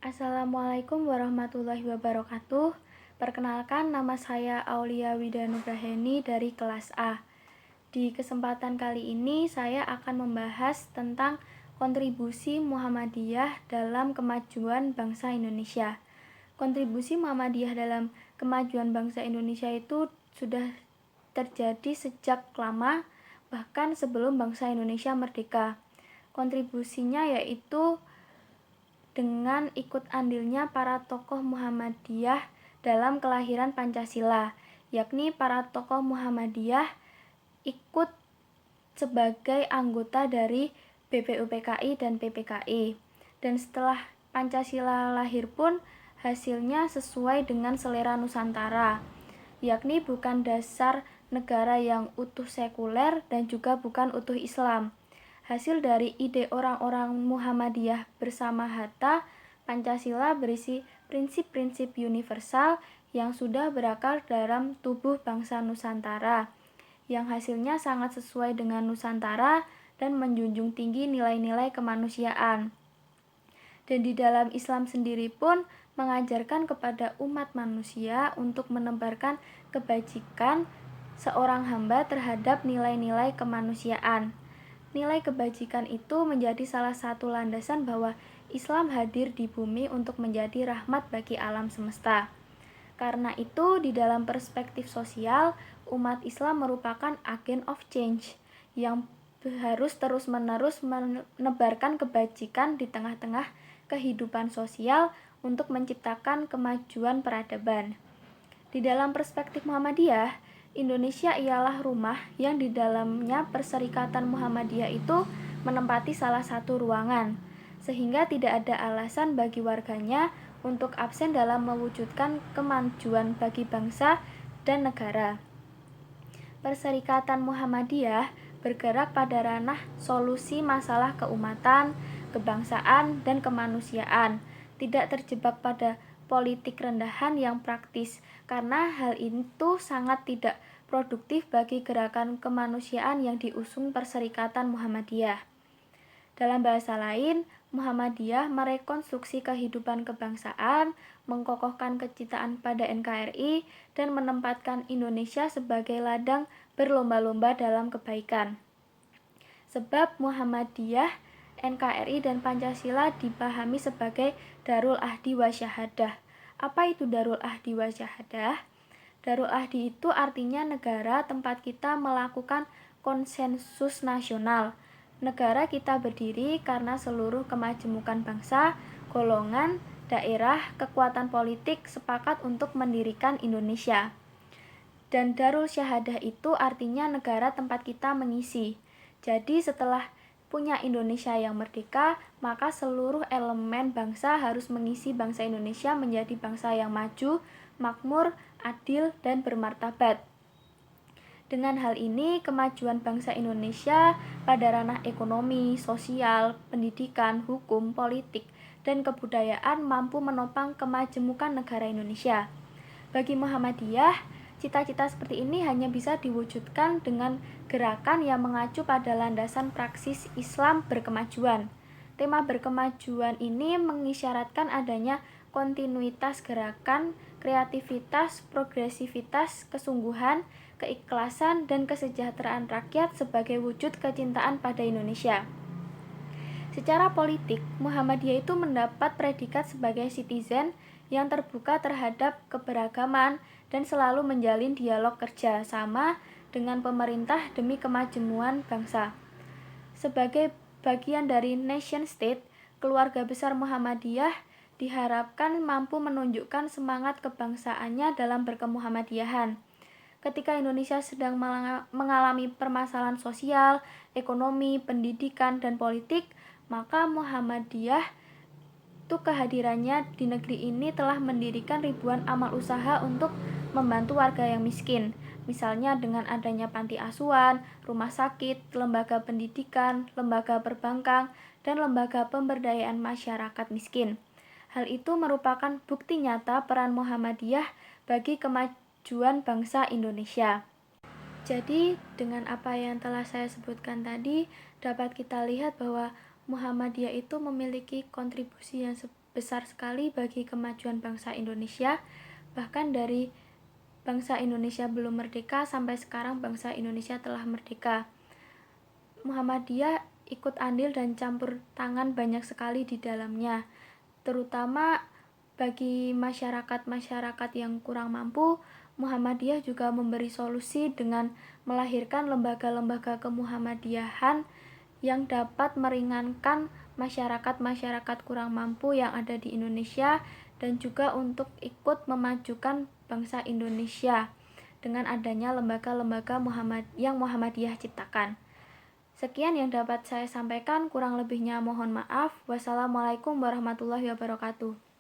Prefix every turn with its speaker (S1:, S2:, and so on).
S1: Assalamualaikum warahmatullahi wabarakatuh. Perkenalkan, nama saya Aulia Widanugraheni dari kelas A. Di kesempatan kali ini saya akan membahas tentang kontribusi Muhammadiyah dalam kemajuan bangsa Indonesia. Kontribusi Muhammadiyah dalam kemajuan bangsa Indonesia itu sudah terjadi sejak lama, bahkan sebelum bangsa Indonesia merdeka. Kontribusinya yaitu dengan ikut andilnya para tokoh Muhammadiyah dalam kelahiran Pancasila, yakni para tokoh Muhammadiyah ikut sebagai anggota dari BPUPKI dan PPKI. Dan setelah Pancasila lahir pun hasilnya sesuai dengan selera Nusantara, yakni bukan dasar negara yang utuh sekuler dan juga bukan utuh Islam. Hasil dari ide orang-orang Muhammadiyah bersama Hatta, Pancasila berisi prinsip-prinsip universal yang sudah berakar dalam tubuh bangsa Nusantara, yang hasilnya sangat sesuai dengan Nusantara dan menjunjung tinggi nilai-nilai kemanusiaan. Dan di dalam Islam sendiri pun mengajarkan kepada umat manusia untuk menebarkan kebajikan seorang hamba terhadap nilai-nilai kemanusiaan. Nilai kebajikan itu menjadi salah satu landasan bahwa Islam hadir di bumi untuk menjadi rahmat bagi alam semesta. Karena itu, di dalam perspektif sosial, umat Islam merupakan agen of change yang harus terus-menerus menebarkan kebajikan di tengah-tengah kehidupan sosial untuk menciptakan kemajuan peradaban. Di dalam perspektif Muhammadiyah, Indonesia ialah rumah yang di dalamnya Perserikatan Muhammadiyah itu menempati salah satu ruangan, sehingga tidak ada alasan bagi warganya untuk absen dalam mewujudkan kemajuan bagi bangsa dan negara. Perserikatan Muhammadiyah bergerak pada ranah solusi masalah keumatan, kebangsaan, dan kemanusiaan, tidak terjebak pada politik rendahan yang praktis, karena hal itu sangat tidak produktif bagi gerakan kemanusiaan yang diusung Perserikatan Muhammadiyah. Dalam bahasa lain, Muhammadiyah merekonstruksi kehidupan kebangsaan, mengkokohkan kecintaan pada NKRI, dan menempatkan Indonesia sebagai ladang berlomba-lomba dalam kebaikan. Sebab Muhammadiyah, NKRI, dan Pancasila dipahami sebagai Darul Ahdi wa Syahadah. Apa itu Darul Ahdi wa Syahadah? Darul Ahdi itu artinya negara tempat kita melakukan konsensus nasional. Negara kita berdiri karena seluruh kemajemukan bangsa, golongan, daerah, kekuatan politik sepakat untuk mendirikan Indonesia. Dan Darul Syahadah itu artinya negara tempat kita mengisi. Jadi setelah punya Indonesia yang merdeka, maka seluruh elemen bangsa harus mengisi bangsa Indonesia menjadi bangsa yang maju, makmur, adil, dan bermartabat. Dengan hal ini, kemajuan bangsa Indonesia pada ranah ekonomi, sosial, pendidikan, hukum, politik, dan kebudayaan mampu menopang kemajemukan negara Indonesia. Bagi Muhammadiyah, cita-cita seperti ini hanya bisa diwujudkan dengan gerakan yang mengacu pada landasan praksis Islam berkemajuan. Tema berkemajuan ini mengisyaratkan adanya kontinuitas gerakan, kreativitas, progresivitas, kesungguhan, keikhlasan, dan kesejahteraan rakyat sebagai wujud kecintaan pada Indonesia. Secara politik, Muhammadiyah itu mendapat predikat sebagai citizen yang terbuka terhadap keberagaman dan selalu menjalin dialog kerja sama dengan pemerintah demi kemajuan bangsa. Sebagai bagian dari nation state, keluarga besar Muhammadiyah diharapkan mampu menunjukkan semangat kebangsaannya dalam berkemuhammadiyahan. Ketika Indonesia sedang mengalami permasalahan sosial, ekonomi, pendidikan, dan politik, maka Muhammadiyah kehadirannya di negeri ini telah mendirikan ribuan amal usaha untuk membantu warga yang miskin, misalnya dengan adanya panti asuhan, rumah sakit, lembaga pendidikan, lembaga perbankan, dan lembaga pemberdayaan masyarakat miskin. Hal itu merupakan bukti nyata peran Muhammadiyah bagi kemajuan bangsa Indonesia. Jadi, dengan apa yang telah saya sebutkan tadi, dapat kita lihat bahwa Muhammadiyah itu memiliki kontribusi yang besar sekali bagi kemajuan bangsa Indonesia. Bahkan dari bangsa Indonesia belum merdeka sampai sekarang bangsa Indonesia telah merdeka. Muhammadiyah ikut andil dan campur tangan banyak sekali di dalamnya, terutama bagi masyarakat-masyarakat yang kurang mampu. Muhammadiyah juga memberi solusi dengan melahirkan lembaga-lembaga kemuhammadiyahan yang dapat meringankan masyarakat-masyarakat kurang mampu yang ada di Indonesia, dan juga untuk ikut memajukan bangsa Indonesia dengan adanya lembaga-lembaga yang Muhammadiyah ciptakan. Sekian yang dapat saya sampaikan, kurang lebihnya mohon maaf. Wassalamualaikum warahmatullahi wabarakatuh.